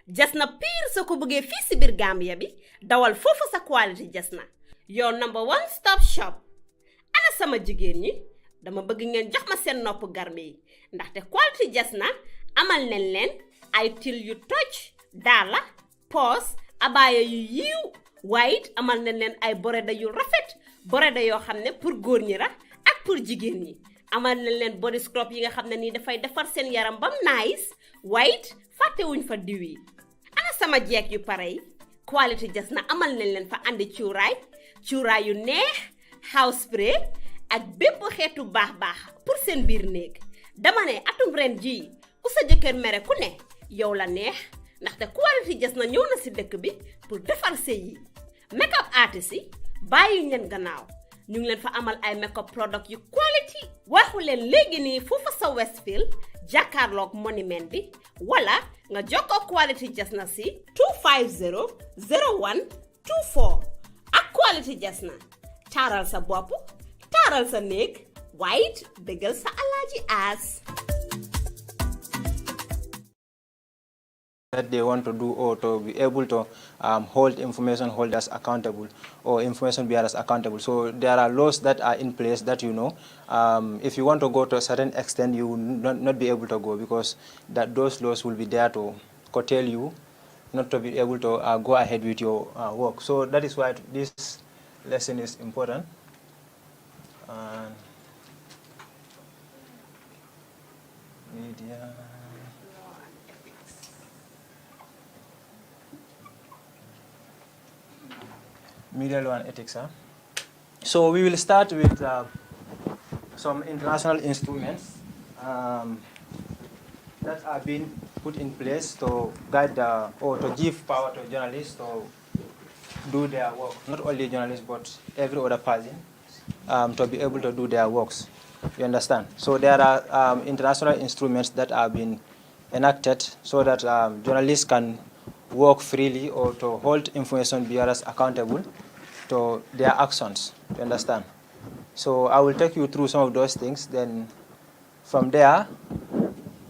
jasna pire soo ko bëggee fii si biir Gambia bi dawal foofu sa quality jasna your number one stop shop. Ana sama jigéen ñi dama bëgg ngeen jox ma seen nopp garme yi ndaxte quality jasna amal nañ leen ay til yu toj daala poos abaaya yu yiiw waaye it amal nañ leen ay boreda yu rafet boreda yoo xam ne pour góor ñi la ak pour jigéen ñi amal nañ leen body scrub yi nga xam ne nii dafay defar seen yaram bam nice waaye it fàttewuñ fa diw yi. Ana sama jeeg yu pare yi quality jasna amal nañ leen fa andi cuuraay yu neex house spray ak bépp xeetu baax pour seen biir néeg dama ne atum ren jii ku sa jëkkër mere ku ne yow la neex ndaxte quality jasna ñëw na si dëkk bi pour defar sëy yi. Makeup artist yi bàyyi leen gannaaw ñu ngi leen fa amal ay makeup product yu quality waxu leen léegi nii foofa sa Westfield jàkkaarloog monument bi wala nga jokkoo quality jasna si 250 01 24 ak quality jasna taaral sa bopp taaral sa néeg waaye it bégal sa alaaji aas. That they want to do or to be able to hold information holders accountable or information bearers accountable. So there are laws that are in place that if you want to go to a certain extent, you will not be able to go because those laws will be there to curtail you not to be able to go ahead with your work. So that is why this lesson is important. Media. Media law and ethics. So we will start with some international instruments that are being put in place to guide or to give power to journalists to do their work. Not only journalists, but every other person to be able to do their works. You understand? So there are international instruments that are being enacted so that journalists can work freely or to hold information bearers accountable to their actions. You understand? So I will take you through some of those things. Then from there,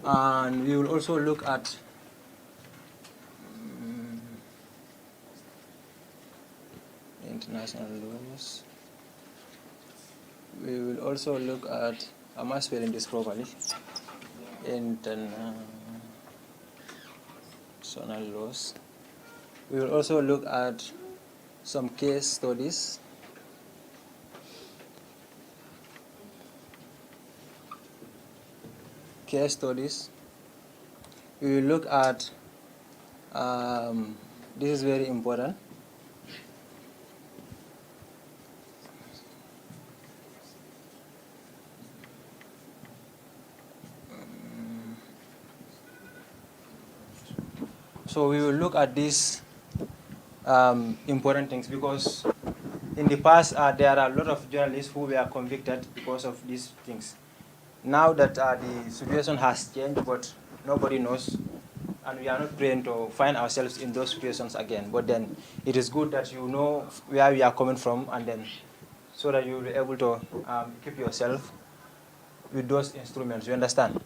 and we will also look at international laws. We will also look at, am I spelling this properly? International laws. We will also look at some case studies. Case studies. We will look at, this is very important. So we will look at these important things because in the past there are a lot of journalists who were convicted because of these things. Now that the situation has changed, but nobody knows, and we are not trained to find ourselves in those situations again. But then it is good that you know where we are coming from, and then so that you will be able to keep yourself with those instruments. You understand?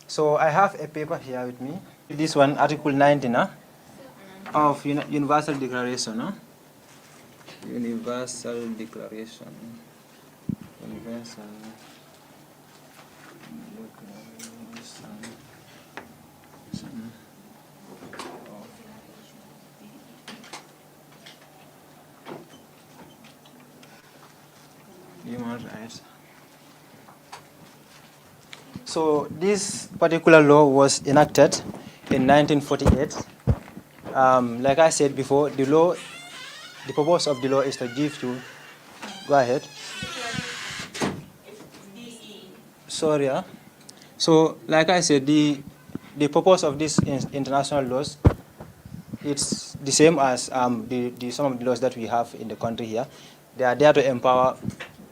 So I have a paper here with me. This one, Article 19 of Universal Declaration. Universal Declaration. Universal Human rights. So this particular law was enacted in 1948. Like I said before, the purpose of the law is to give to. Go ahead. Sorry. So, like I said, the purpose of these international laws, it's the same as some of the laws that we have in the country here. They are there to empower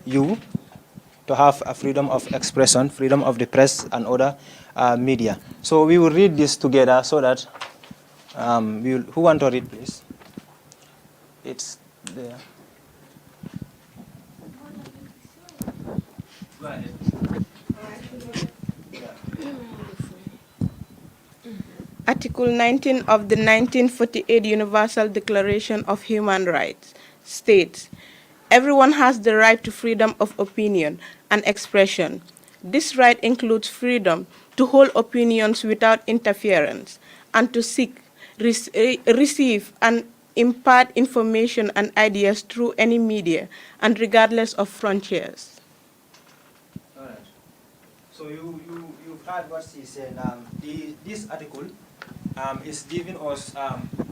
you to have a freedom of expression, freedom of the press and other media. So we will read this together so that who want to read, please? It's there. Go ahead. Article 19 of the 1948 Universal Declaration of Human Rights states, "Everyone has the right to freedom of opinion and expression. This right includes freedom to hold opinions without interference and to seek, receive, and impart information and ideas through any media and regardless of frontiers." All right. So you've heard what she said. This article is giving us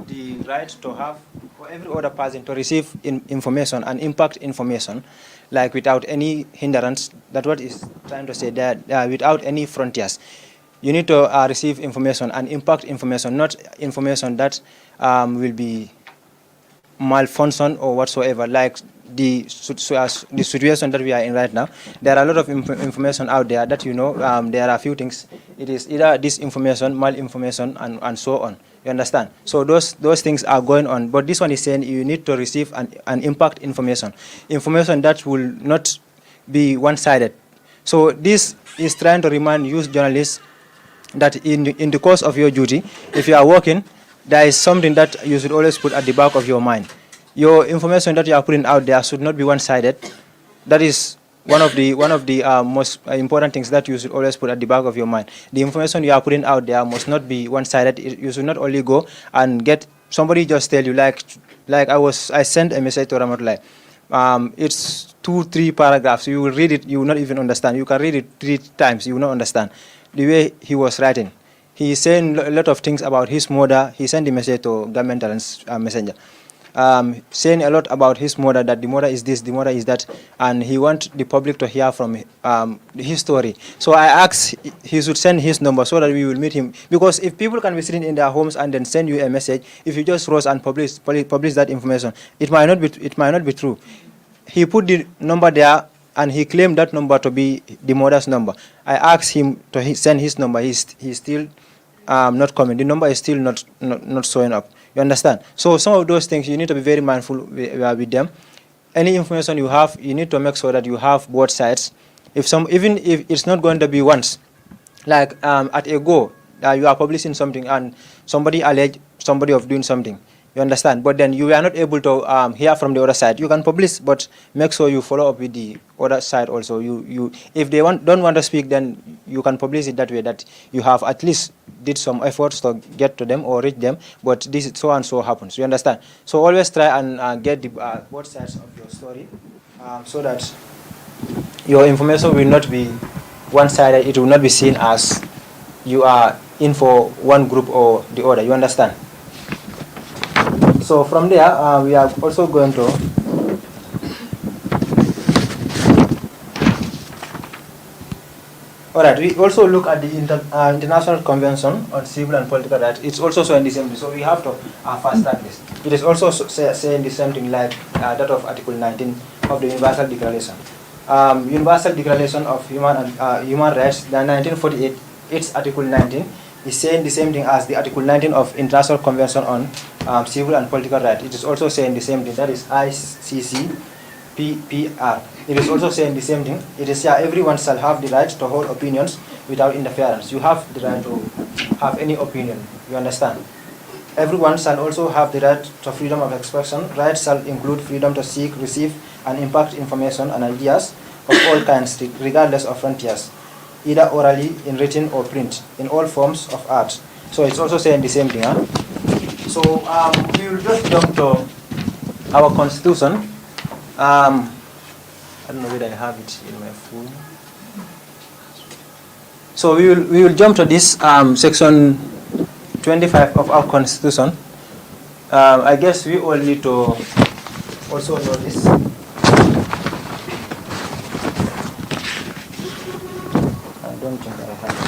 the right to have, for every other person to receive information and impact information, like without any hindrance. That's what is trying to say, that without any frontiers. You need to receive information and impact information, not information that will be malfunction or whatsoever, like the situation that we are in right now. There are a lot of information out there that, there are a few things. It is either disinformation, malinformation, and so on. You understand? So those things are going on. But this one is saying you need to receive an impact information that will not be one-sided. So this is trying to remind you journalists that in the course of your duty, if you are working, there is something that you should always put at the back of your mind. Your information that you are putting out there should not be one-sided. That is one of the most important things that you should always put at the back of your mind. The information you are putting out there must not be one-sided. You should not only go and get somebody just tell you, like I sent a message to Ramatullah. It's 2-3 paragraphs. You will read it, you will not even understand. You can read it 3 times, you will not understand the way he was writing. He is saying a lot of things about his mother. He sent the message to governmental messenger, saying a lot about his mother, that the mother is this, the mother is that, and he wants the public to hear from his story. So I asked he should send his number so that we will meet him, because if people can be sitting in their homes and then send you a message, if you just rush and publish that information, it might not be true. He put the number there, and he claimed that number to be the mother's number. I asked him to send his number. He's still not coming. The number is still not showing up. You understand? So some of those things you need to be very mindful with them. Any information you have, you need to make sure that you have both sides. Even if it's not going to be once, like at a go, you are publishing something and somebody alleged somebody of doing something. You understand? But then you are not able to hear from the other side. You can publish, but make sure you follow up with the other side also. If they don't want to speak, then you can publish it that way, that you have at least did some efforts to get to them or reach them, but this is so and so happens. You understand? So always try and get the both sides of your story, so that your information will not be one-sided. It will not be seen as you are in for one group or the other. You understand? So from there, we are also going to we also look at the International Convention on Civil and Political Rights. It's also saying the same thing. So we have to fast track this. It is also saying the same thing like that of Article 19 of the Universal Declaration. Universal Declaration of Human Rights, the 1948, its Article 19, is saying the same thing as the Article 19 of International Convention on Civil and Political Rights. It is also saying the same thing. That is ICCPR. It is also saying the same thing. It is everyone shall have the right to hold opinions without interference. You have the right to have any opinion. You understand? Everyone shall also have the right to freedom of expression. Rights shall include freedom to seek, receive, and impact information and ideas of all kinds, regardless of frontiers, either orally, in written, or print, in all forms of art. So it's also saying the same thing. So we will just jump to our constitution. I don't know whether I have it in my phone. So we will jump to this section 25 of our constitution. I guess we all need to also know this. I don't think I have it.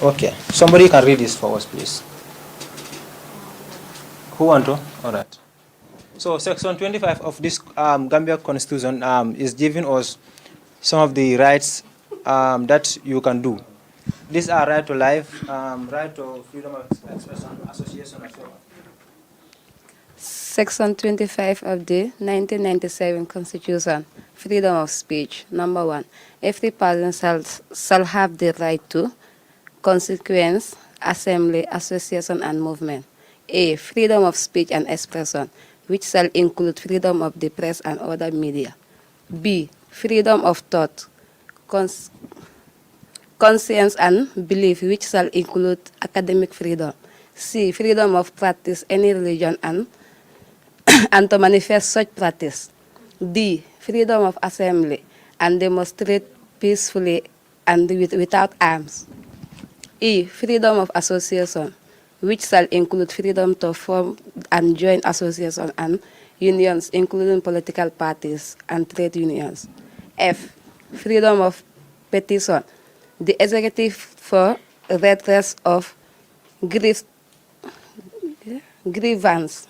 Okay, somebody can read this for us, please. Who want to? All right. So section 25 of this Gambia Constitution is giving us some of the rights that you can do. These are right to life, right to freedom of expression, association, and so on. Section 25 of the 1997 Constitution, freedom of speech. Number 1, every person shall have the right to consequence, assembly, association, and movement. A, freedom of speech and expression, which shall include freedom of the press and other media. B, freedom of thought, conscience, and belief, which shall include academic freedom. C, freedom of practice any religion and to manifest such practice. D, freedom of assembly and demonstrate peacefully and without arms. E, freedom of association, which shall include freedom to form and join associations and unions, including political parties and trade unions. F, freedom of petition, the executive for redress of grievances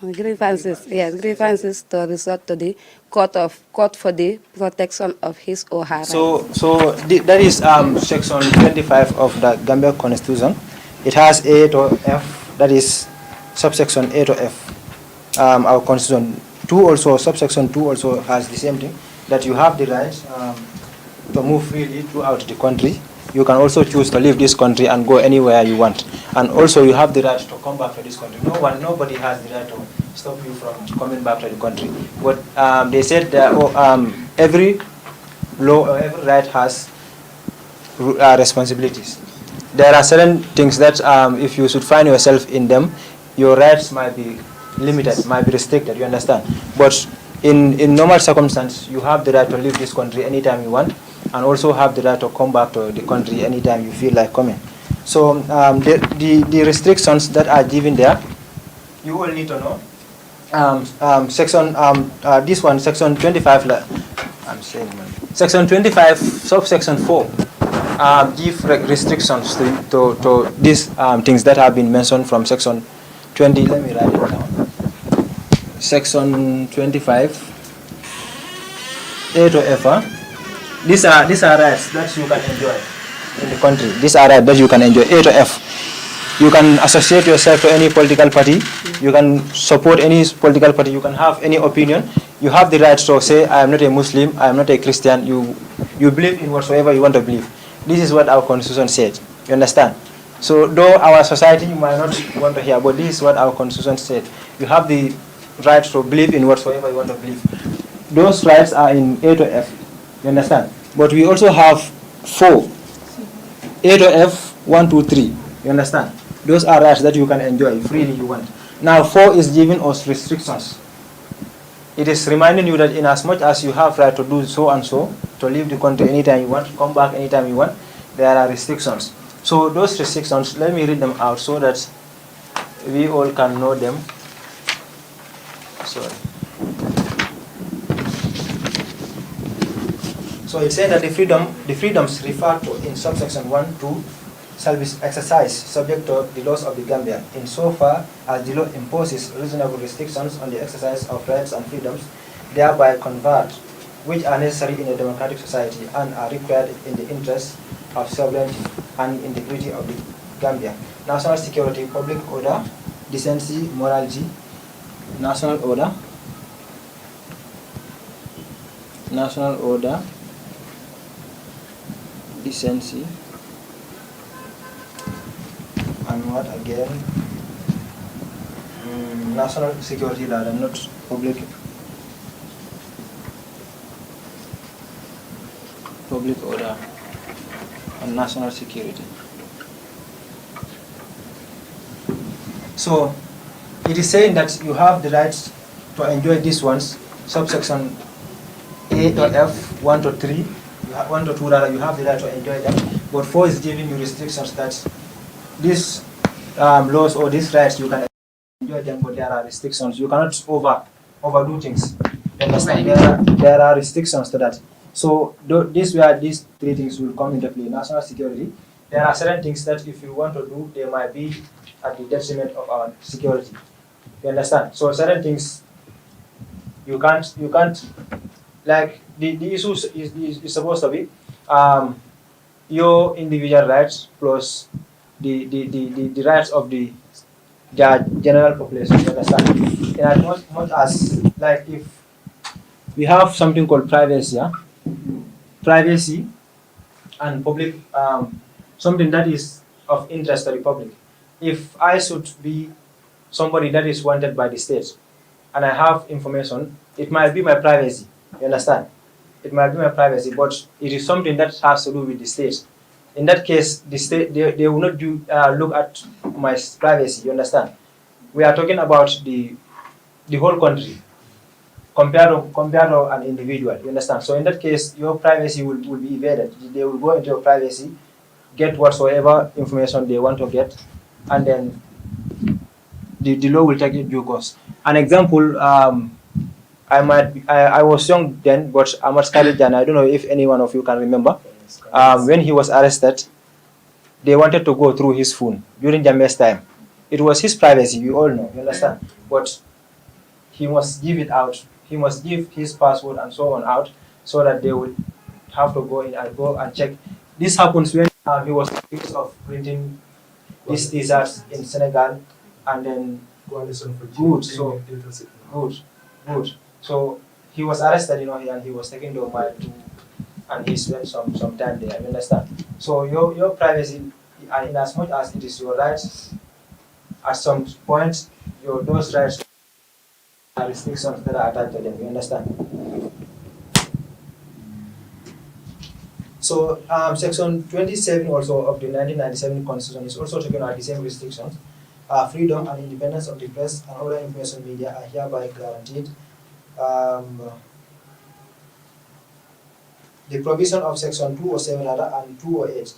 to resort to the court for the protection of his or her rights. That is section 25 of the Gambia Constitution. It has A to F, that is subsection A to F. Our Constitution 2 also, subsection 2 also has the same thing, that you have the right to move freely throughout the country. You can also choose to leave this country and go anywhere you want. And also you have the right to come back to this country. Nobody has the right to stop you from coming back to the country. But they said that every law or every right has responsibilities. There are certain things that if you should find yourself in them, your rights might be limited, might be restricted, you understand? But in normal circumstances, you have the right to leave this country anytime you want, and also have the right to come back to the country anytime you feel like coming. So the restrictions that are given there, you all need to know. Section 25, I'm saying, section 25, subsection 4, give restrictions to these things that have been mentioned from section 20. Let me write it down. Section 25, A to F. These are rights that you can enjoy in the country. These are rights that you can enjoy. A to F. You can associate yourself to any political party. You can support any political party. You can have any opinion. You have the right to say, I am not a Muslim, I am not a Christian. You believe in whatsoever you want to believe. This is what our Constitution said. You understand? So though our society might not want to hear, but this is what our Constitution said. You have the right to believe in whatsoever you want to believe. Those rights are in A to F. You understand? But we also have 4. A to F, 1, 2, 3. You understand? Those are rights that you can enjoy freely you want. Now 4 is giving us restrictions. It is reminding you that in as much as you have right to do so and so, to leave the country anytime you want, come back anytime you want, there are restrictions. So those restrictions, let me read them out so that we all can know them. Sorry. So it says that the freedoms referred to in subsection 1, 2 shall be exercised subject to the laws of the Gambia, insofar as the law imposes reasonable restrictions on the exercise of rights and freedoms thereby conferred, which are necessary in a democratic society and are required in the interest of sovereignty and integrity of the Gambia. National security, public order, decency, morality, national order, decency, and what again? National security, rather, not public order and national security. So it is saying that you have the right to enjoy these ones, subsection A to F, 1 to 3, 1 to 2 rather, you have the right to enjoy them, but 4 is giving you restrictions that these laws or these rights you can enjoy them, but there are restrictions. You cannot overdo things. Understand? There are restrictions to that. So this where these 3 things will come into play. National security. There are certain things that if you want to do, they might be at the detriment of our security. You understand? So certain things you can't like the issue is supposed to be your individual rights plus the rights of the their general population, you understand? In as much as, like, if we have something called privacy, yeah? Privacy and public, something that is of interest to the public. If I should be somebody that is wanted by the state and I have information, it might be my privacy, you understand? It might be my privacy, but it is something that has to do with the state. In that case, the state, they will not do, look at my privacy, you understand? We are talking about the whole country compared to an individual, you understand? So in that case, your privacy will be evaded. They will go into your privacy, get whatsoever information they want to get, and then the law will take it due course. An example, I was young then, but Ahmad Kalijan, I don't know if any one of you can remember, when he was arrested, they wanted to go through his phone during Jammeh's time. It was his privacy, you all know, you understand? But he must give it out. He must give his password and so on out so that they would have to go in and go and check. This happens when he was accused of printing these t-shirts in Senegal, and then good, so good. So he was arrested, and he was taken to Omar and he spent some time there. You understand? So your privacy, in as much as it is your rights, at some point those rights are restrictions that are attached to them. You understand? So Section 27 also of the 1997 Constitution is also talking about the same restrictions. Freedom and independence of the press and other information media are hereby guaranteed. The provision of Section 207 and 208.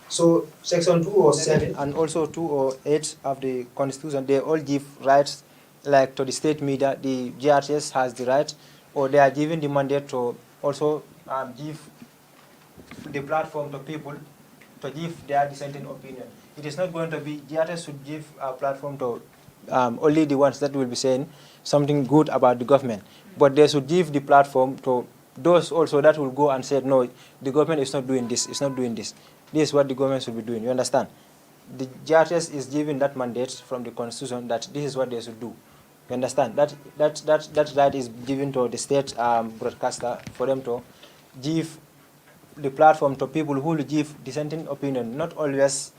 So Section 207 and also 208 of the Constitution, they all give rights, like to the state media. The GRTS has the right, or they are given the mandate to also give the platform to people to give their dissenting opinion. It is not going to be, GRTS should give a platform to only the ones that will be saying something good about the government, but they should give the platform to those also that will go and say, no, the government is not doing this, it's not doing this. This is what the government should be doing, you understand? The GRTS is given that mandate from the Constitution that this is what they should do. You understand? That right is given to the state broadcaster for them to give the platform to people who will give dissenting opinion, not always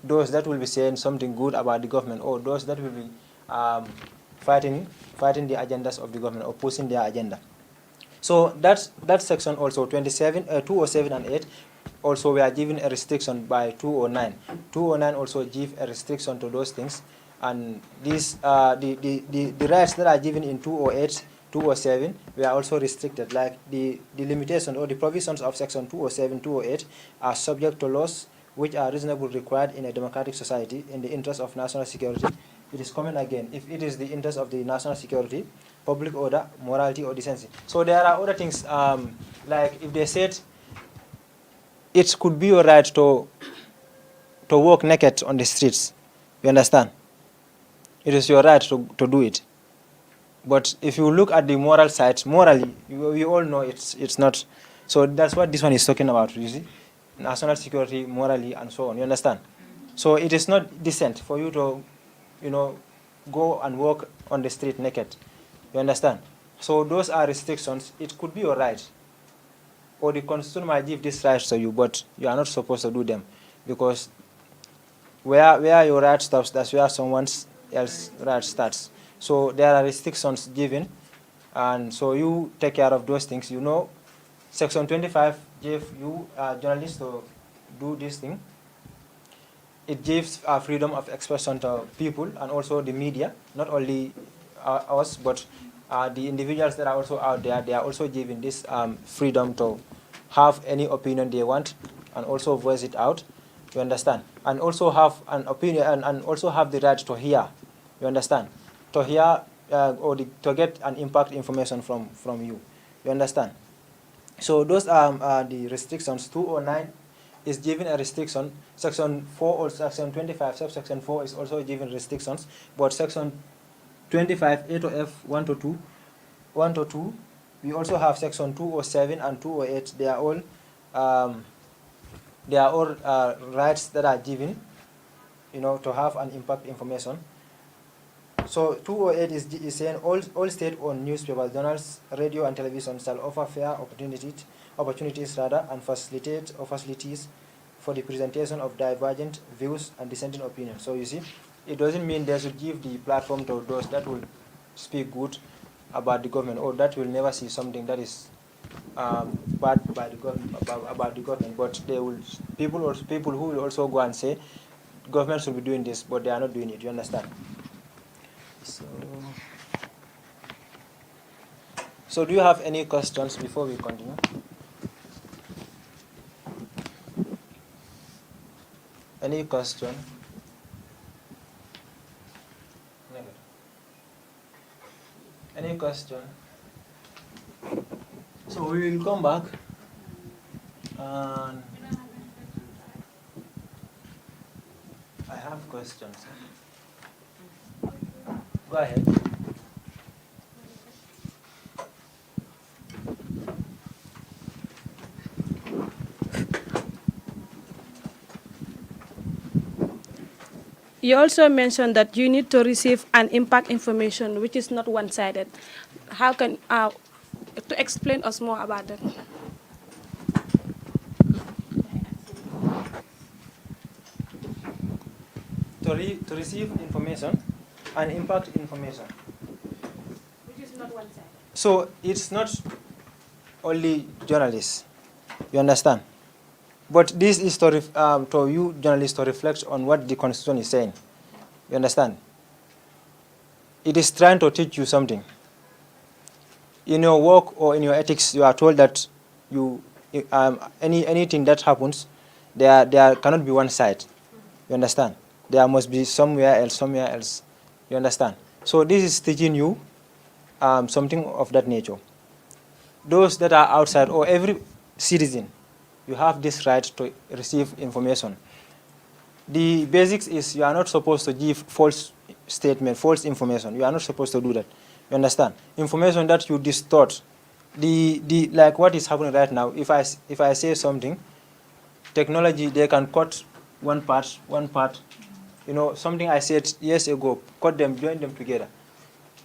those that will be saying something good about the government, or those that will be fighting the agendas of the government, or pushing their agenda. So that section also 207 and 8 also we are given a restriction by 209. 209 also give a restriction to those things, and these the rights that are given in 208, 207 we are also restricted. Like the limitation or the provisions of section 207, 208 are subject to laws which are reasonably required in a democratic society in the interest of national security. It is coming again, if it is the interest of the national security, public order, morality, or decency. So there are other things, like if they said it could be your right to walk naked on the streets, you understand? It is your right to do it. But if you look at the moral side, morally, we all know it's not. So that's what this one is talking about, you see? National security, morally, and so on, you understand? So it is not decent for you to, go and walk on the street naked, you understand? So those are restrictions. It could be your right, or the Constitution might give this right to you, but you are not supposed to do them, because where your right stops, that's where someone else's right starts. So there are restrictions given, and so you take care of those things. Section 25 gave you journalists to do this thing. It gives freedom of expression to people and also the media, not only us, but the individuals that are also out there. They are also given this freedom to have any opinion they want and also voice it out, you understand? And also have an opinion and also have the right to hear, you understand? To hear to get an impact information from you, you understand? So those are the restrictions. 209 is given a restriction. Section 4 or Section 25, subsection 4 is also given restrictions. But Section 25, A to F, 1 to 2, we also have Section 207 and 208. They are all rights that are given to have an impact information. So 208 is saying all state-owned newspapers, journals, radio, and television shall offer fair opportunities and facilities for the presentation of divergent views and dissenting opinions. So you see, it doesn't mean they should give the platform to those that will speak good about the government, or that will never see something that is bad by the government about the government. But they will people who will also go and say government should be doing this, but they are not doing it. You understand? So do you have any questions before we continue? Any question? Any question? So we will come back and I have questions. Go ahead. You also mentioned that you need to receive an impact information which is not one-sided. How can to explain us more about that? To receive information and impact information. Which is not one-sided. So it's not only journalists. You understand? But this is to you journalists to reflect on what the Constitution is saying. You understand? It is trying to teach you something. In your work or in your ethics, you are told that anything that happens, there cannot be one side. You understand? There must be somewhere else. You understand? So this is teaching you something of that nature. Those that are outside, or every citizen, you have this right to receive information. The basics is you are not supposed to give false statement, false information. You are not supposed to do that. You understand? Information that you distort. Like what is happening right now. If I say something, technology, they can cut one part. Something I said years ago, cut them, join them together.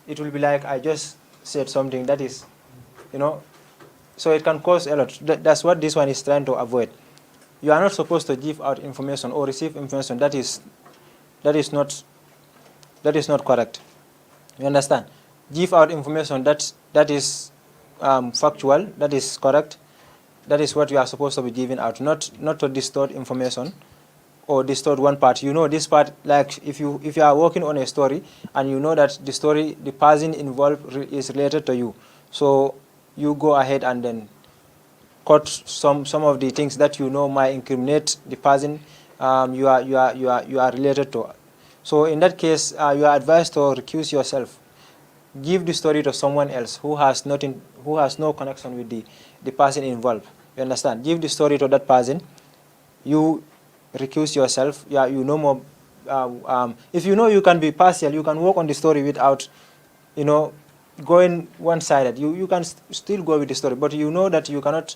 It will be like I just said something that is, so it can cause a lot. That's what this one is trying to avoid. You are not supposed to give out information or receive information that is not correct. You understand? Give out information that is factual, that is correct. That is what you are supposed to be giving out, not to distort information or distort one part. This part, like if you are working on a story and you know that the person involved is related to you, so you go ahead and then cut some of the things that might incriminate the person you are related to. So in that case, you are advised to recuse yourself. Give the story to someone else who has no connection with the person involved. You understand? Give the story to that person. You recuse yourself. Yeah, more. If you can be partial, you can work on the story without, going one-sided. You can still go with the story, but you know that you cannot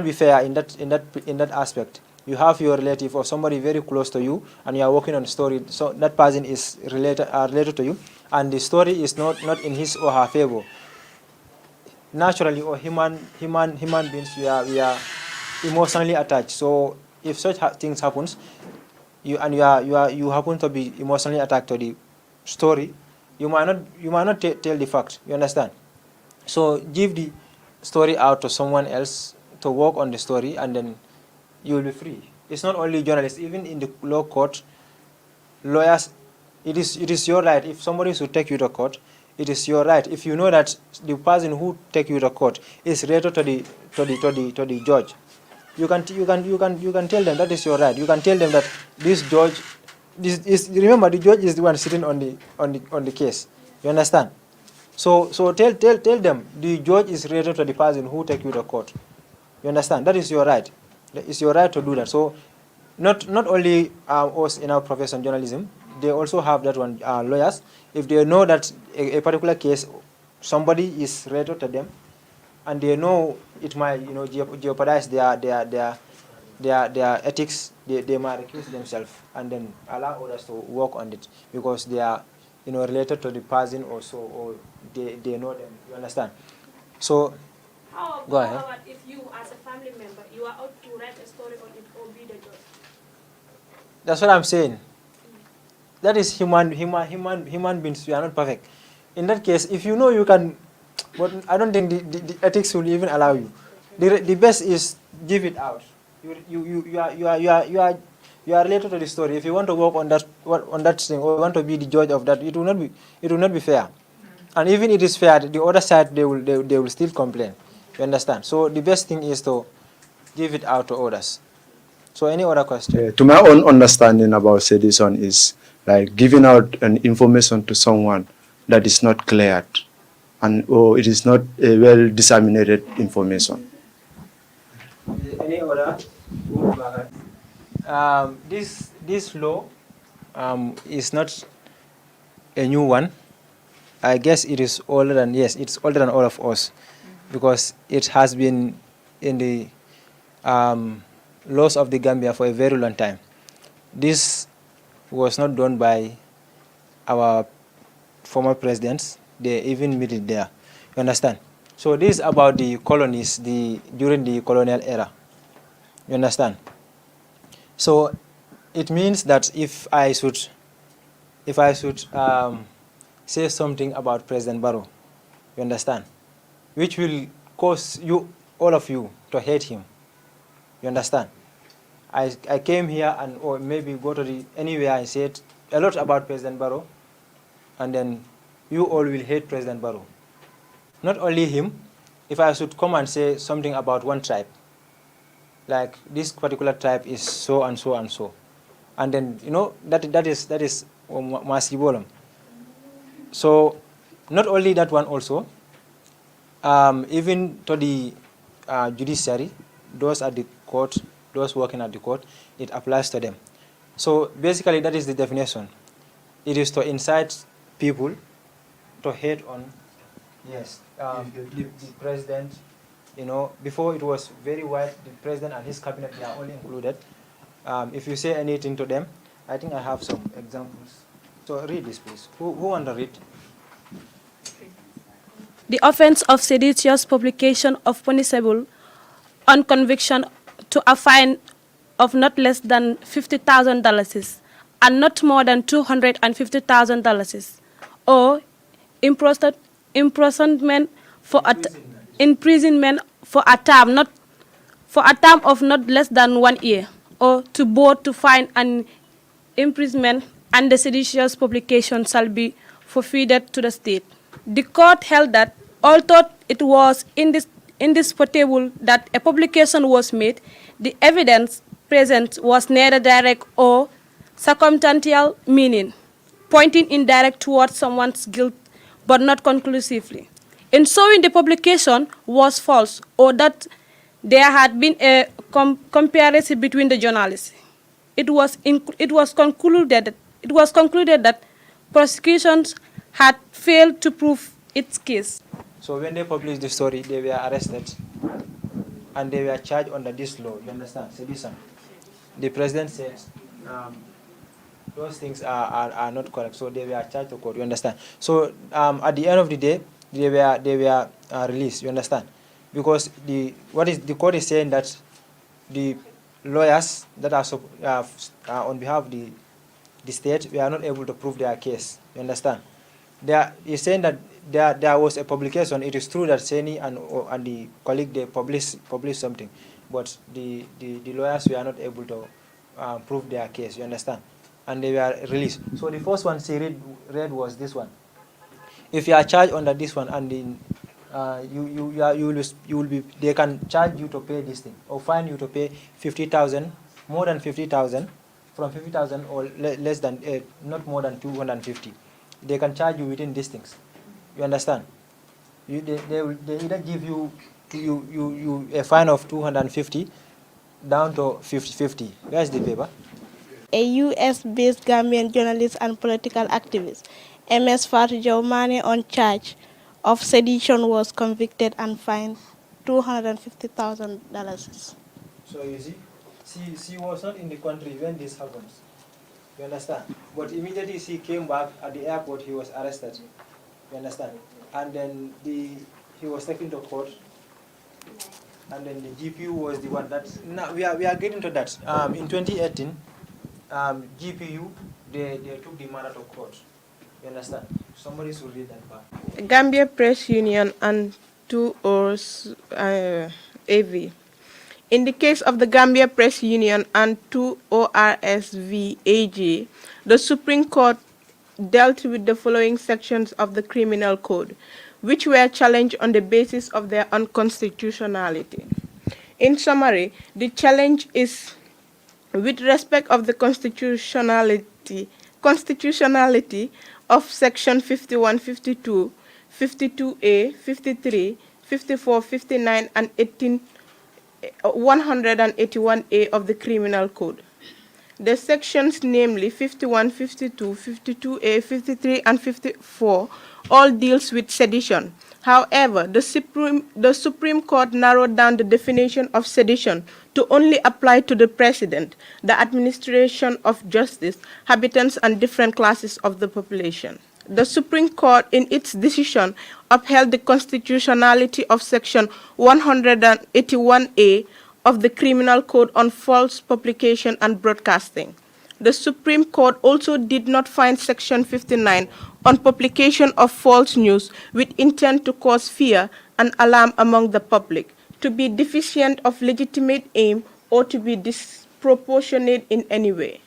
be fair in that aspect. You have your relative or somebody very close to you, and you are working on the story. So that person is related to you, and the story is not in his or her favor. Naturally, or human beings, we are emotionally attached. So if such things happens, you happen to be emotionally attached to the story, you might not tell the fact. You understand? So give the story out to someone else to work on the story, and then you will be free. It's not only journalists. Even in the law court, lawyers, it is your right. If somebody should take you to court, it is your right. If you know that the person who take you to court is related to the judge, you can tell them that is your right. You can tell them that this judge, remember the judge is the one sitting on the case. You understand? So tell them the judge is related to the person who take you to court. You understand? That is your right. It's your right to do that. So not only us in our profession, journalism, they also have that one. Lawyers, if they know that a particular case, somebody is related to them, and they know it might jeopardize their their ethics, they might accuse themselves and then allow others to work on it because they are, related to the person or so, or they know them. You understand? So, go ahead. How about if you, as a family member, you are out to write a story on it or be the judge? That's what I'm saying. That is human beings. We are not perfect. In that case, if you know you can, but I don't think the ethics will even allow you. The best is give it out. You are related to the story. If you want to work on that thing or want to be the judge of that, it will not be fair. And even it is fair, the other side they will still complain. You understand? So the best thing is to give it out to others. So any other question? To my own understanding about sedition is like giving out an information to someone that is not cleared or it is not a well disseminated information. Any other? This law is not a new one. I guess it is older than, yes, it's older than all of us because it has been in the laws of the Gambia for a very long time. This was not done by our former presidents. They even made it there. You understand? So this is about the colonies during the colonial era. You understand? So it means that if I should say something about President Barrow, you understand, which will cause all of you to hate him. You understand? I came here or maybe go to anywhere I said a lot about President Barrow, and then you all will hate President Barrow. Not only him, if I should come and say something about one tribe, like this particular tribe is so and so and so, and then that is Masibolum. So not only that one also, even to the judiciary, those at the court, those working at the court, it applies to them. So basically that is the definition. It is to incite people to hate on, yes, the president. Before it was very wide, the president and his cabinet, they are all included. If you say anything to them, I think I have some examples. So read this, please. Who want to read? The offense of seditious publication of punishable on conviction to a fine of not less than $50,000 and not more than $250,000, or imprisonment for a term of not less than 1 year, or to both to fine and imprisonment, and the seditious publication shall be forfeited to the state. The court held that although it was indisputable that a publication was made, the evidence present was neither direct or circumstantial, meaning pointing indirect towards someone's guilt, but not conclusively. In showing the publication was false, or that there had been a comparison between the journalists, it was concluded that prosecutions had failed to prove its case. So when they published the story, they were arrested and they were charged under this law. You understand? Sedition. The president said those things are not correct, so they were charged to court. You understand? So at the end of the day, they were released. You understand? Because the court is saying that the lawyers that are on behalf of the state, we are not able to prove their case. You understand? He's saying that there was a publication. It is true that Seni and the colleague, they published something, but the lawyers were not able to prove their case. You understand? And they were released. So the first one she read was this one. If you are charged under this one, and then you will be, they can charge you to pay this thing or fine you to pay 50,000, more than 50,000, from 50,000 or less than not more than 250. They can charge you within these things. You understand? They either give you a fine of 250 down to 50. Where's the paper? A US-based Gambian journalist and political activist, MS Fatou Jaumane, on charge of sedition, was convicted and fined $250,000. So you see, she was not in the country when this happens. You understand? But immediately she came back at the airport, he was arrested. You understand? And then he was taken to court. And then the GPU was the one that, now we are getting to that. In 2018, GPU, they took the matter to court. You understand? Somebody should read that part. Gambia Press Union and 2ORS AV. In the case of the Gambia Press Union and 2ORSV AG, the Supreme Court dealt with the following sections of the Criminal Code, which were challenged on the basis of their unconstitutionality. In summary, the challenge is with respect of the constitutionality of Section 51, 52, 52A, 53, 54, 59, and 181A of the Criminal Code. The sections, namely 51, 52, 52A, 53, and 54, all deals with sedition. However, the Supreme Court narrowed down the definition of sedition to only apply to the President, the administration of justice, habitants, and different classes of the population. The Supreme Court, in its decision, upheld the constitutionality of Section 181A of the Criminal Code on false publication and broadcasting. The Supreme Court also did not find Section 59 on publication of false news with intent to cause fear and alarm among the public to be deficient of legitimate aim or to be disproportionate in any way.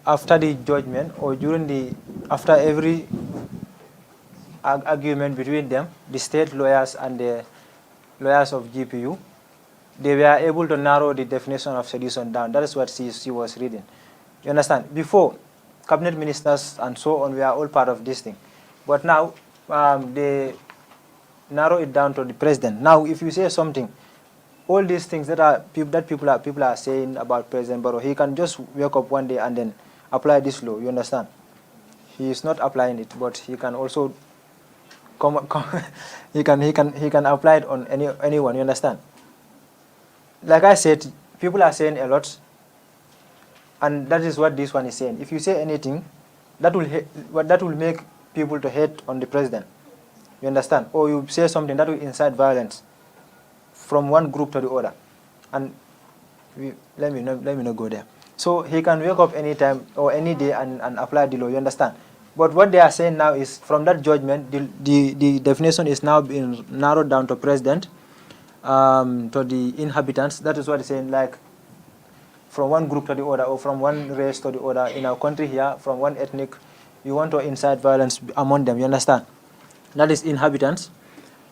After the judgment or after every argument between them, the state lawyers and the lawyers of GPU, they were able to narrow the definition of sedition down. That is what she was reading. You understand? Before, cabinet ministers and so on were all part of this thing. But now, they narrow it down to the president. Now, if you say something, all these things that people are saying about President Barrow, he can just wake up one day and then apply this law. You understand? He is not applying it, but he can also he can apply it on anyone. You understand? Like I said, people are saying a lot, and that is what this one is saying. If you say anything, that will make people to hate on the president. You understand? Or you say something that will incite violence from one group to the other. And let me not go there. So he can wake up any time or any day and apply the law. You understand? But what they are saying now is, from that judgment, the definition is now being narrowed down to president, to the inhabitants. That is what they're saying, like from one group to the other, or from one race to the other. In our country here, from one ethnic, you want to incite violence among them. You understand? That is inhabitants,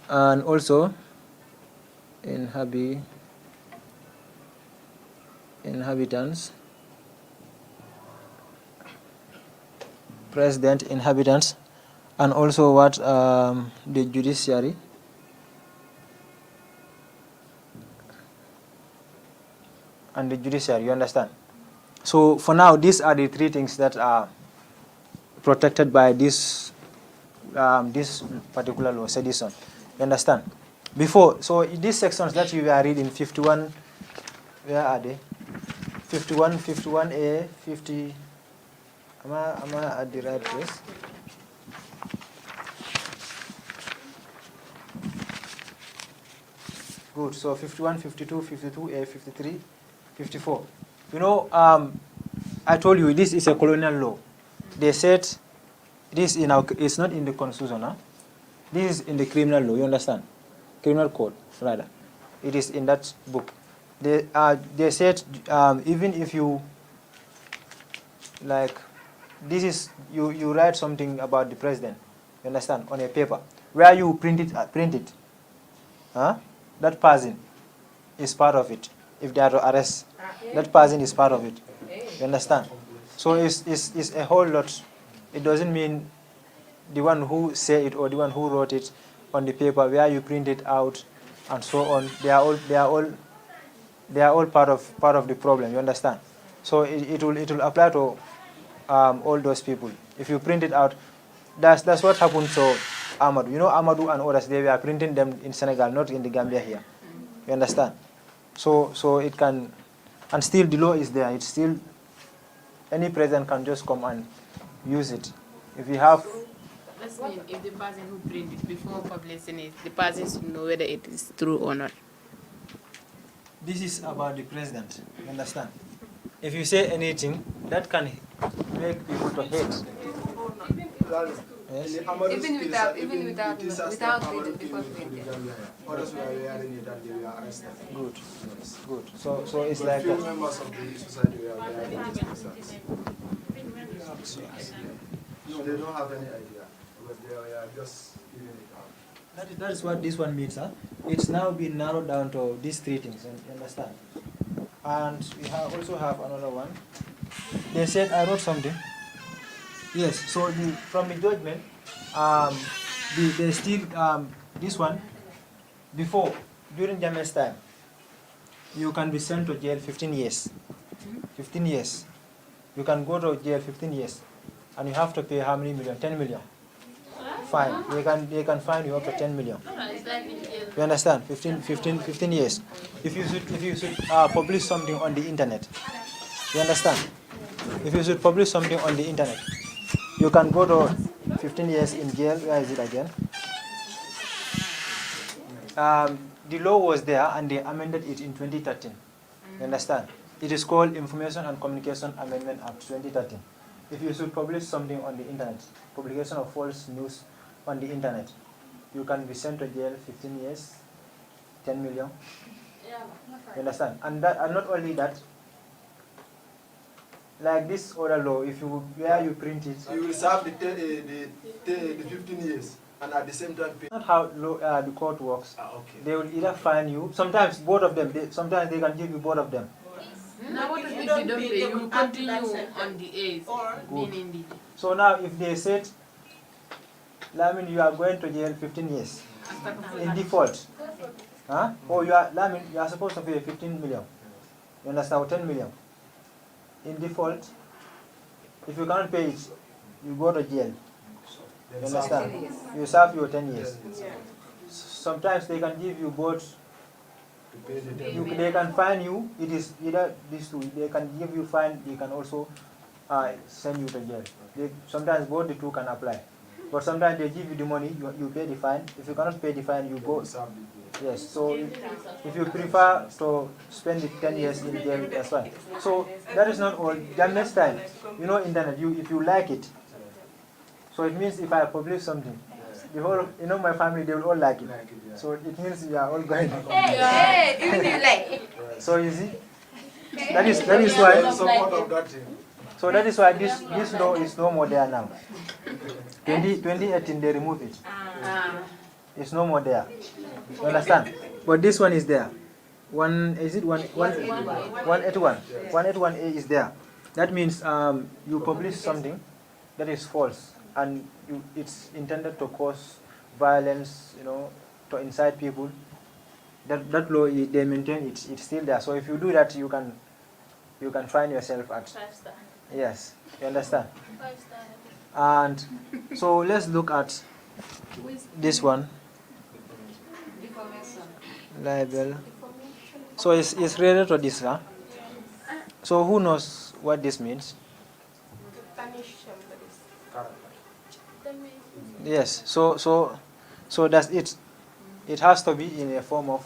and also inhabitants, president, inhabitants, and also what the judiciary. And the judiciary, you understand? So for now, these are the three things that are protected by this this particular law, sedition. You understand? Before, so these sections that you were reading, 51, where are they? 51, 51A, 50. Am I at the right place? Good. So 51, 52, 52A, 53, 54. You know, I told you this is a colonial law. They said this it's not in the constitution. Huh? This is in the criminal law. You understand? Criminal code, rather. It is in that book. They said even if you like, this is you write something about the president. You understand? On a paper where you print it. Huh? That person is part of it. If they are to arrest, that person is part of it. You understand? So it's a whole lot. It doesn't mean the one who said it or the one who wrote it on the paper where you print it out and so on. They are all part of the problem. You understand? So it will apply to all those people. If you print it out, that's what happened to Amadou. You know, Amadou and others, they were printing them in Senegal, not in the Gambia here. You understand? So it can, and still the law is there. It's still, any president can just come and use it. If you have, That's mean if the person who print it before publishing it, the person should know whether it is true or not. this is about the president, you understand? If you say anything, that can make people to hate. Yes. Even without reading before printing. Good. Good. So it's like few that. members of the society were wearing these t-shirts. No, they don't have any idea because they are just giving it out. That is what this one means, huh? It's now been narrowed down to these three things, you understand? And we also have another one. They said, I wrote something. Yes, so from the judgment, they still, this one, before, during Jammeh's time, you can be sent to jail 15 years. 15 years. You can go to jail 15 years. And you have to pay how many million? 10 million. Fine. They can fine you up to 10 million. You understand? 15 years. If you should publish something on the internet, you understand? If you should publish something on the internet, you can go to 15 years in jail. Where is it again? The law was there and they amended it in 2013. You understand? It is called Information and Communication Amendment Act 2013. If you should publish something on the internet, publication of false news on the internet, you can be sent to jail 15 years, 10 million. You understand? And not only that, like this other law, if you where you print it, You will serve the 15 years and at the same time pay. not how the court works. Okay. They will either fine you. Sometimes both of them. Sometimes they can give you both of them. Now what if you don't pay? You continue on the age, meaning the... So now, if they said, Lamin, you are going to jail 15 years in default, huh? Or Lamin, you are supposed to pay 15 million. You understand? Or 10 million. In default, if you can't pay it, you go to jail. You understand? You serve your 10 years. Sometimes they can give you both. They can fine you. It is either these two. They can give you fine. They can also send you to jail. Sometimes both the two can apply. But sometimes they give you the money. You pay the fine. If you cannot pay the fine, you go. Yes. So if you prefer to spend the 10 years in jail, that's fine. So that is not all. Then next time, internet. If you like it. So it means if I publish something, the whole, my family, they will all like it. So it means we are all going. Even you like. So you see, that is why. Support of that thing. So that is why this law is no more there now. 2018 they remove it. It's no more there. You understand? But this one is there. 181? 181A is there. That means you publish something that is false and it's intended to cause violence, to incite people. That law they maintain it's still there. So if you do that, you can find yourself at 5-star. Yes, you understand. 5-star. And so let's look at this one. Libel. So it's related to this, huh? So who knows what this means? Yes. So that's it. It has to be in a form of.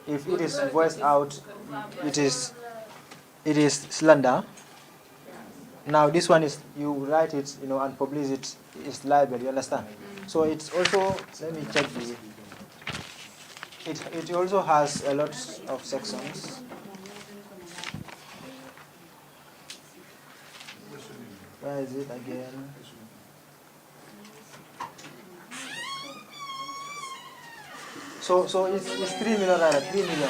If it is voiced out, it is slander. Now this one is you write it, and publish it. It's libel. You understand? So it's also. Let me check the. It also has a lot of sections. Where is it again? So it's 3 million, 3 million,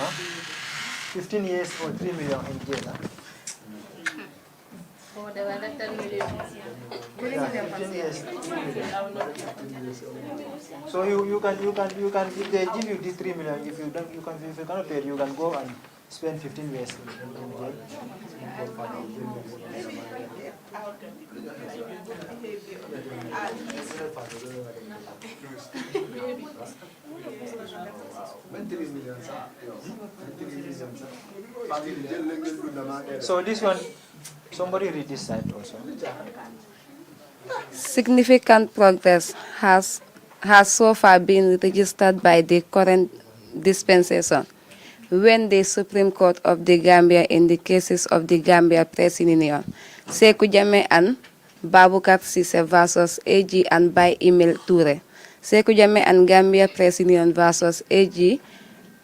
15 years or 3 million in jail. Huh? Oh, they were 10 million. Yeah, 15 years. 3 million. So you can if they give you this 3 million, if you cannot pay it, you can go and spend 15 years in jail. So this one, somebody read this side also. Significant progress has so far been registered by the current dispensation when the Supreme Court of the Gambia in the cases of the Gambia Press Union, Sekou Jammeh and Baboucarr Cissé versus AG and by email Toure, Sekou Jammeh and Gambia Press Union versus AG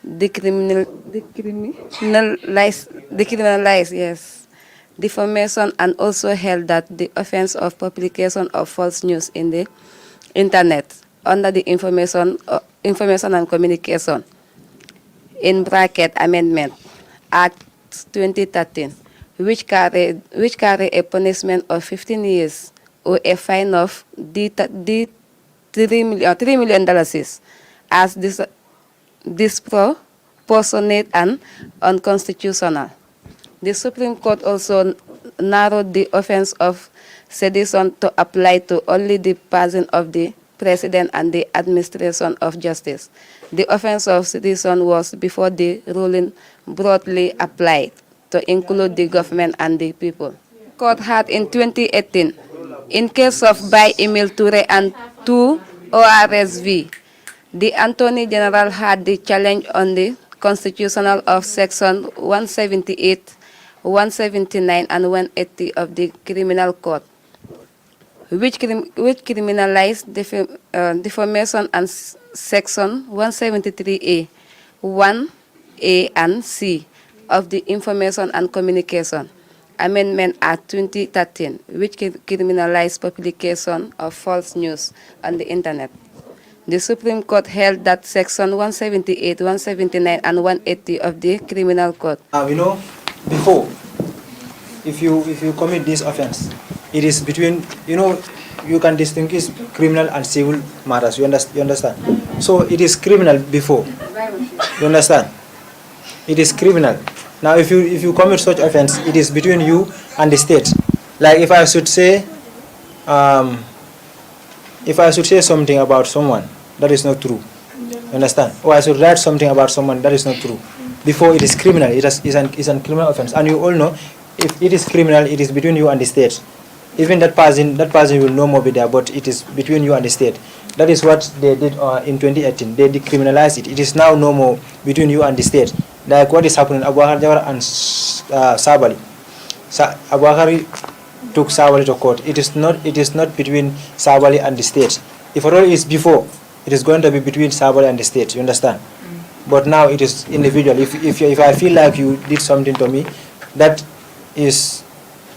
decriminalize, yes, defamation, and also held that the offense of publication of false news in the internet under the information and communication in bracket amendment Act 2013, which carry a punishment of 15 years or a fine of $3 million as disproportionate and unconstitutional. The Supreme Court also narrowed the offense of sedition to apply to only the person of the President and the administration of justice. The offense of sedition was before the ruling broadly applied to include the government and the people. Court had in 2018, in case of by email Toure and 2 ORSV, the Attorney General had the challenge on the constitutional of Section 178, 179, and 180 of the Criminal Code, which criminalized defamation, and Section 173A, 1A and C of the Information and Communication Amendment Act 2013, which criminalized publication of false news on the internet. The Supreme Court held that Section 178, 179, and 180 of the Criminal Code. Before, if you commit this offense, it is between, you can distinguish criminal and civil matters. You understand? So it is criminal before. You understand? It is criminal. Now, if you commit such offense, it is between you and the state. Like if I should say something about someone that is not true, you understand? Or I should write something about someone that is not true. Before, it is criminal. It is an criminal offense, and you all know, if it is criminal, it is between you and the state. Even that person will no more be there, but it is between you and the state. That is what they did in 2018. They decriminalized it. It is now no more between you and the state. Like what is happening, Aboubacar Jawara and Sabally. Aboubacar took Sabally to court. It is not between Sabally and the state. If all is before, it is going to be between Sabally and the state. You understand? But now it is individual. If I feel like you did something to me, that is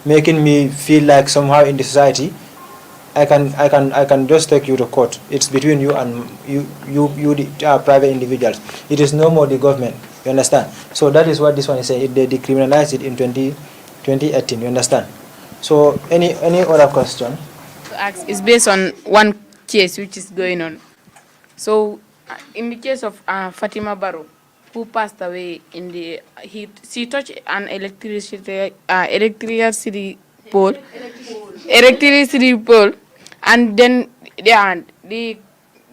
making me feel like somehow in the society, I can just take you to court. It's between you and you the private individuals. It is no more the government. You understand? So that is what this one is saying. They decriminalized it in 2018. You understand? So any other question? It's based on one case which is going on. So in the case of Fatima Barrow, who passed away in the she touched an electricity pole, and then the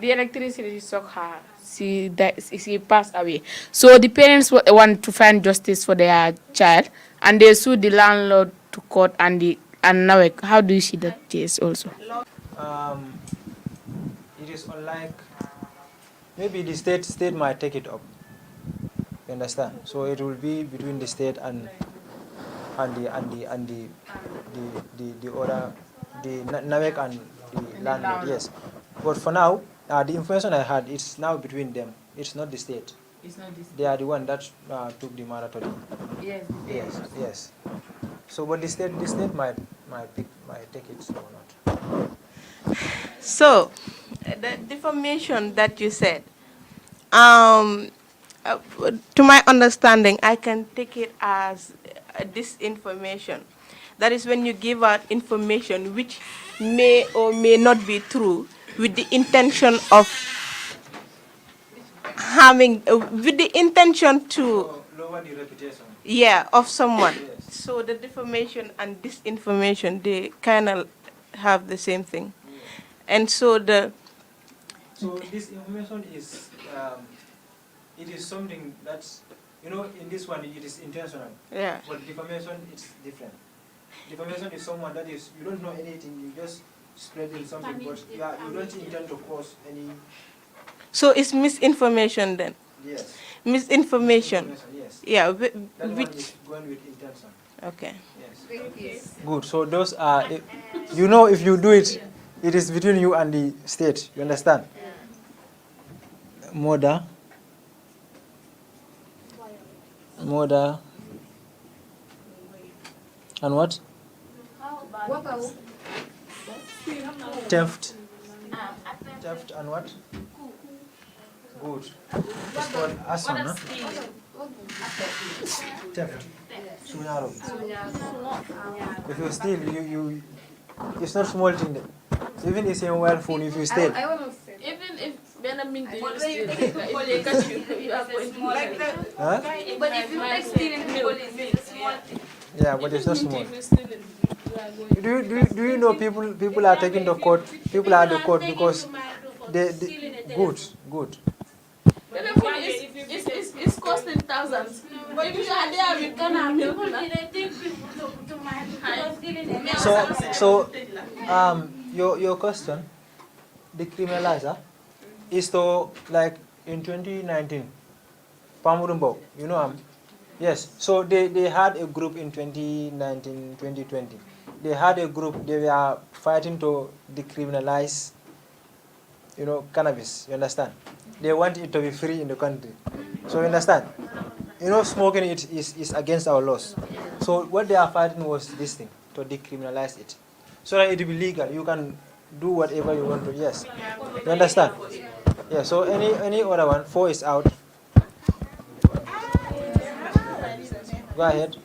electricity shocked her. She passed away. So the parents want to find justice for their child, and they sued the landlord to court and now. How do you see that case also? It is unlike, maybe the state might take it up. You understand? So it will be between the state and the other, the NAWEC and the landlord. Yes, but for now, the information I had, it's now between them. It's not the state. It's not this. They are the one that took the matter to them. Yes. So, but the state might take it or not. So, the defamation that you said, to my understanding, I can take it as disinformation. That is when you give out information which may or may not be true with the intention of harming, with the intention to lower the reputation. Yeah, of someone. Yes. So the defamation and disinformation, they kind of have the same thing. And so So this information is it is something that's, you know, in this one it is intentional. Yeah. But defamation, it's different. Defamation is someone that is, you don't know anything, you just spreading something, but yeah, you don't intend to cause any. So it's misinformation then? Yes. Misinformation? Yes. Yeah, That one which... is going with intention. Okay. Yes. Good. So those are, you know, if you do it, it is between you and the state. You understand? Murder. And what? Theft. Theft and what? Good. It's called arson, huh? Theft. Sunyaro. If you steal, you it's not small thing. Even if it's a mobile phone, if you steal. Even if Benjamin did you steal, if they catch you, you are going to like that. Huh? But if you like stealing milk, it's small thing. Yeah, but it's not small. If you steal it, you are going Do you know people are taking the court? People are the court because they good. telephone is costing thousands. But if you are there, we can have milk. So your question, the criminalizer, is to like in 2019, Pamurumbo, you know yes. So they had a group in 2019, 2020. They had a group. They were fighting to decriminalize, you know, cannabis. You understand? They want it to be free in the country. So you understand? You know, smoking it is against our laws. So what they are fighting was this thing, to decriminalize it. So that it will be legal. You can do whatever you want to. Yes. You understand? Yeah, so any other one, 4 is out. Go ahead.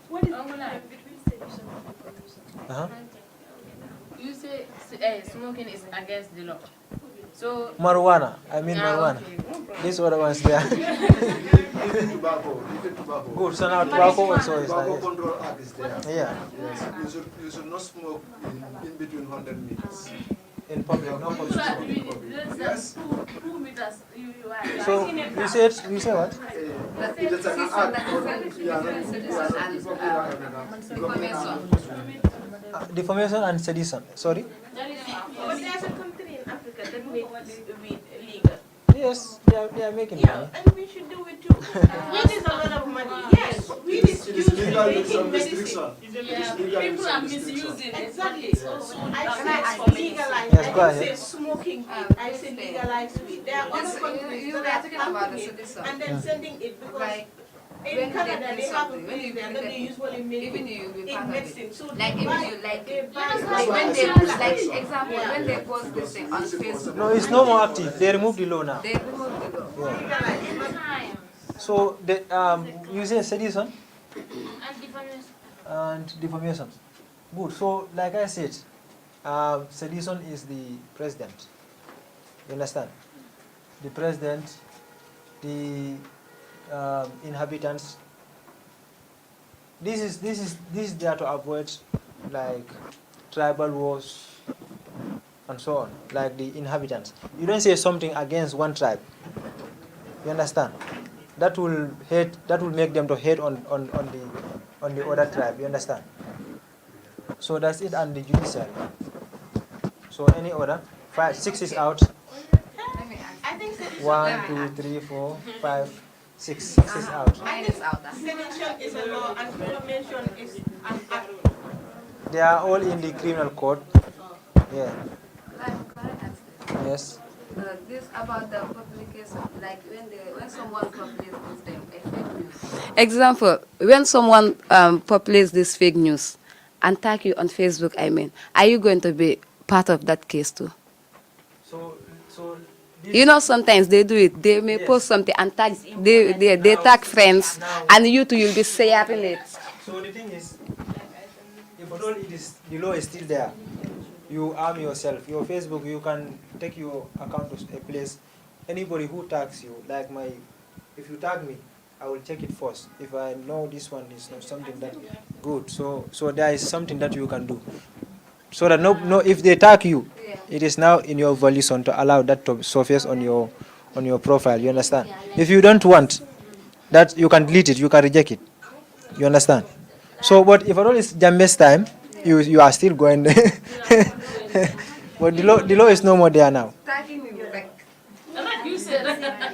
You say smoking is against the law. So Marijuana. I mean marijuana. Okay. These other ones there. Even tobacco. Good. So now tobacco also is Tobacco like, Control Act is there. yeah. Yes. You should not smoke in between 100 meters. In public, no public. Yes. 2 meters. You are. So you say what? It is an act. Defamation and sedition. Sorry. But there's a country in Africa that makes weed legal. Yes, they are making money. And we should do it too. Weed is a lot of money. Yes, weed is It is used in legal with making some medicine. restriction. Yeah, people are misusing it. Exactly. I Yes, said legalize. Yes, go I ahead. didn't say smoking weed. I said legalize weed. There are other countries that are planting it and then sending it because in Canada they have a place there that they usually make in medicine. So Like if you like, they buy like when they post, like example, when they post this thing on Facebook, No, it's no more active. They removed the law now. they remove the law. Yeah. So the you say sedition and defamation. Good. So like I said, sedition is the president. You understand? The president, the inhabitants. This is there to avoid like tribal wars and so on, like the inhabitants. You don't say something against one tribe. You understand? That will make them to hate on the other tribe. You understand? So that's it on the judiciary. So any other? 5, 6 is out. I think sedition 1, 2, 3, 4, 5, 6. 6 is out. Mine is out. sedition is a law and defamation is an act. They are all in the criminal code. Yeah. Yes. This about the publication, like when someone publishes this thing, a fake news. Example, when someone publishes this fake news and tag you on Facebook, are you going to be part of that case too? So this, You know, sometimes they do it. They may post something and tag, they tag friends, and you too, you'll be sharing it. so the thing is, if at all the law is still there, you arm yourself. Your Facebook, you can take your account to a place. Anybody who tags you, like if you tag me, I will check it first. If I know this one is not something that good, so there is something that you can do. So that no, if they tag you, it is now in your volition to allow that to surface on your on your profile. You understand? If you don't want that, you can delete it. You can reject it. You understand? So, but if at all it's Jambe's time, you are still going. But the law is no more there now.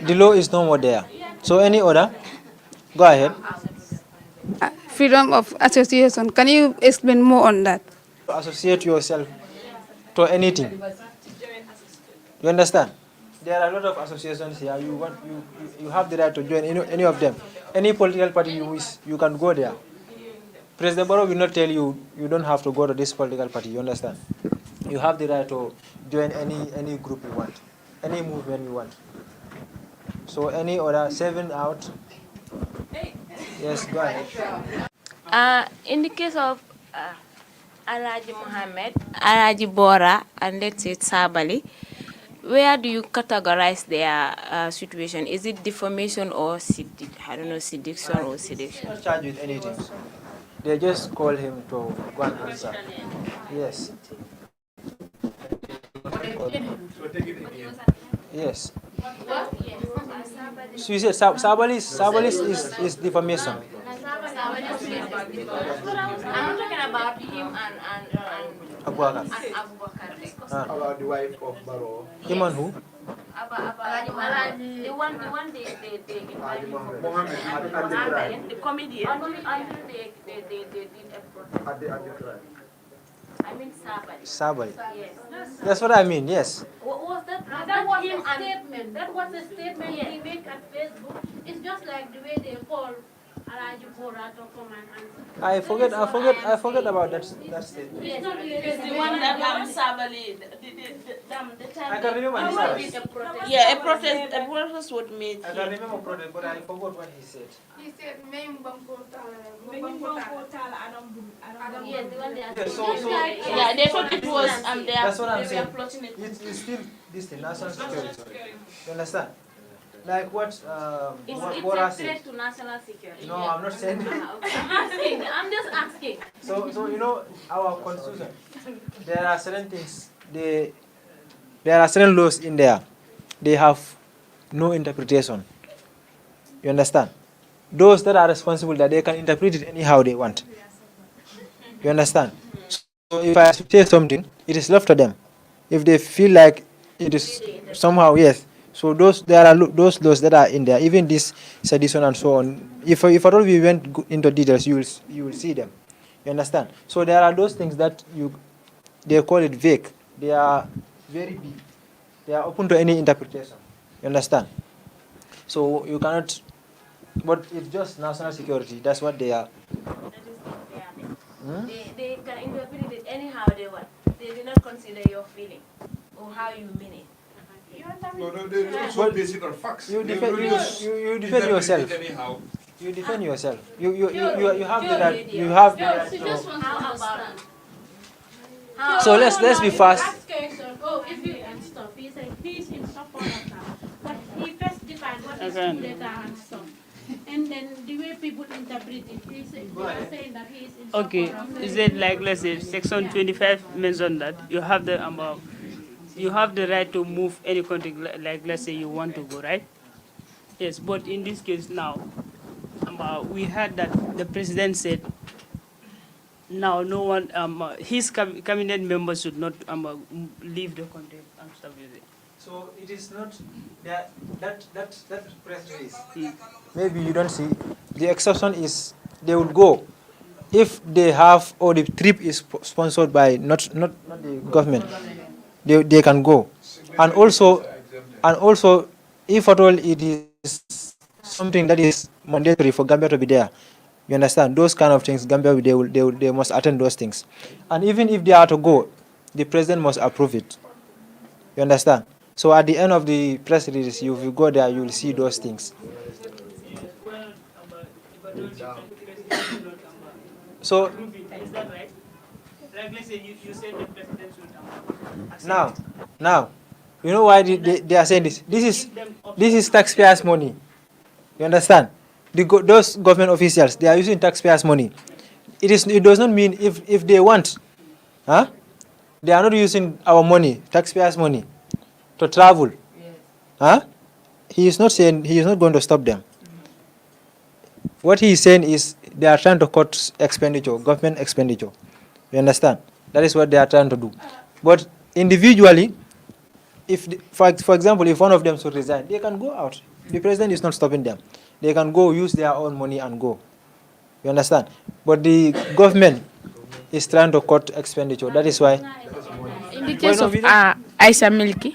The law is no more there. So any order? Go ahead. Freedom of association. Can you explain more on that? Associate yourself to anything. You understand? There are a lot of associations here. You have the right to join any of them. Any political party you wish, you can go there. President Barrow will not tell you you don't have to go to this political party. You understand? You have the right to join any group you want, any movement you want. So any order, 7 out. Yes, go ahead. In the case of Alaji Mohammed, Alaji Bora, and let's say Sabali, where do you categorize their situation? Is it defamation or sedition or sedition? Not charged with anything. They just call him to go and answer. Yes. Yes. So you said Sabalis is defamation. I'm talking about him and Abu Bakar. About the wife of Barrow. Him and who? the one they invited Mohammed. the comedian until they did a protest. At the trial. I mean Sabali. Sabali. Yes. That's what I mean, yes. Was that That was him a statement. That was a statement he made at Facebook. It's just like the way they call Alaji Bora to come and answer. I forget about that statement. It's not It's the one that Sabali, the time. I can remember this. Yeah, a protest was made. I can remember protest, but I forgot what he said. He said, Yes, the one they are Yeah, they thought it was That's what I'm they saying. were plotting it. It's still this thing, national security. You understand? Like what It's Bora a said. threat to national security. No, I'm not saying that. I'm just asking. So you know our constitution. There are certain things. There are certain laws in there. They have no interpretation. You understand? Those that are responsible, that they can interpret it anyhow they want. You understand? So if I say something, it is left to them. If they feel like it is somehow, yes. So there are those laws that are in there, even this sedition and so on. If at all we went into details, you will see them. You understand? So there are those things that they call it vague. They are very big. They are open to any interpretation. You understand? So you cannot. But it's just national security. That's what they are. They can interpret it anyhow they want. They do not consider your feeling or how you mean it. No, they also base it on facts. You defend yourself. You defend yourself. You have the right. You have the right. So let's be fast. If you and stuff, he said he's in support of that. But he first defined what is coup d'etat and stuff. And then the way people interpret it, they are saying that he is in support Okay, of is it like, let's say, Section 25 mentioned that you have the right to move any country, like let's say you want to go, right? Yes, but in this case now, we heard that the president said now no one, his cabinet members should not leave the country and stuff like that. So it is not that press release. Maybe you don't see. The exception is they will go if they have, or the trip is sponsored by not the government. They can go, and also if at all it is something that is mandatory for Gambia to be there. You understand? Those kind of things, Gambia they must attend those things, and even if they are to go, the president must approve it. You understand? So at the end of the press release, if you go there, you will see those things. So Is that right? Like let's say you said the president should now, you know why they are saying this? This is taxpayers' money. You understand? Those government officials, they are using taxpayers' money. It does not mean if they want, they are not using our money, taxpayers' money, to travel, he is not saying he is not going to stop them. What he is saying is they are trying to cut expenditure, government expenditure. You understand? That is what they are trying to do. But individually, if for example, if one of them should resign, they can go out. The president is not stopping them. They can go use their own money and go. You understand? But the government is trying to cut expenditure. That is why. In the case of Aisha Milky,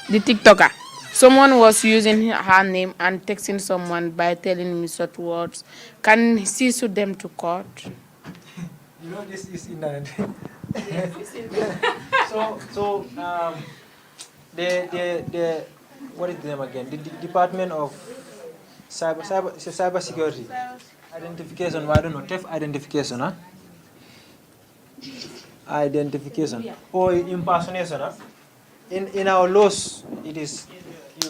the TikToker, someone was using her name and texting someone by telling me such words. Can she sue them to court? You know this is internet. The what is the name again? The Department of Cyber Security Identification. I don't know, theft identification, huh? Identification or impersonation, huh? In our laws, it is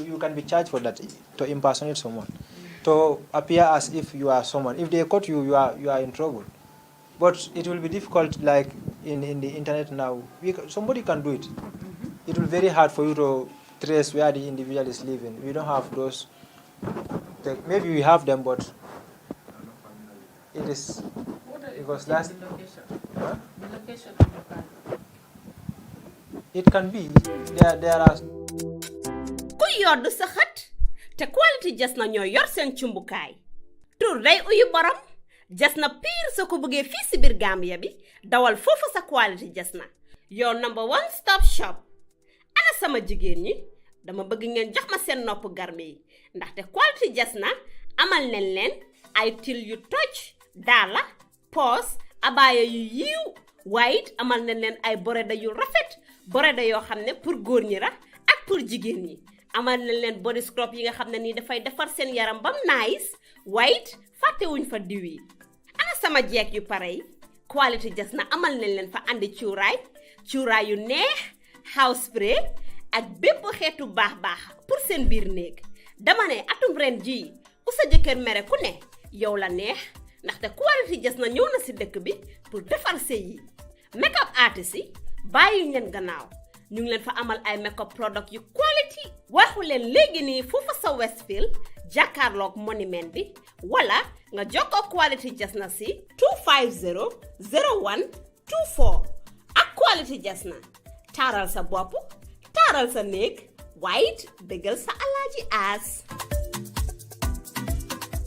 you can be charged for that, to impersonate someone, to appear as if you are someone. If they caught you, you are in trouble. But it will be difficult, like in the internet now. Somebody can do it. It will be very hard for you to trace where the individual is living. We don't have those. Maybe we have them, but it is because last. Huh? The location of the car. It can be. There are. Ku yoddu sa xat te quality jas na ñoo yor seen cumbukaay tur day uyu borom jas na pire soo ko bëggee fii si biir Gambia bi dawal foofu sa quality jas na your number one stop shop. Ana sama jigéen ñi dama bëgg ngeen jox ma seen nopp garme yi ndaxte quality jas na amal nañ leen ay til yu toj daala poos abaaya yu yiiw waaye it amal nañ leen ay boreda yu rafet boreda yoo xam ne pour góor ñi la ak pour jigéen ñi amal nañ leen body scrub yi nga xam ne nii dafay defar seen yaram bam nice waaye it fàttewuñ fa diw yi. Ana sama jeeg yu pare yi quality jas na amal nañ leen fa andi cuuraay yu neex house spray ak bépp xeetu baax pour seen biir néeg. Dama ne atum ren jii ku sa jëkkër mere ku ne yow la neex ndaxte quality jas na ñëw na si dëkk bi pour defar sëy yi. Makeup artist yi bàyyi leen gannaaw ñu ngi leen fa amal ay makeup product yu quality waxu leen léegi nii foofu sa Westfield jàkkaarloog monument bi wala nga jokkoo quality jas na si 250 01 24 ak quality jas na taaral sa bopp taaral sa néeg waaye it bégal sa alaaji aas.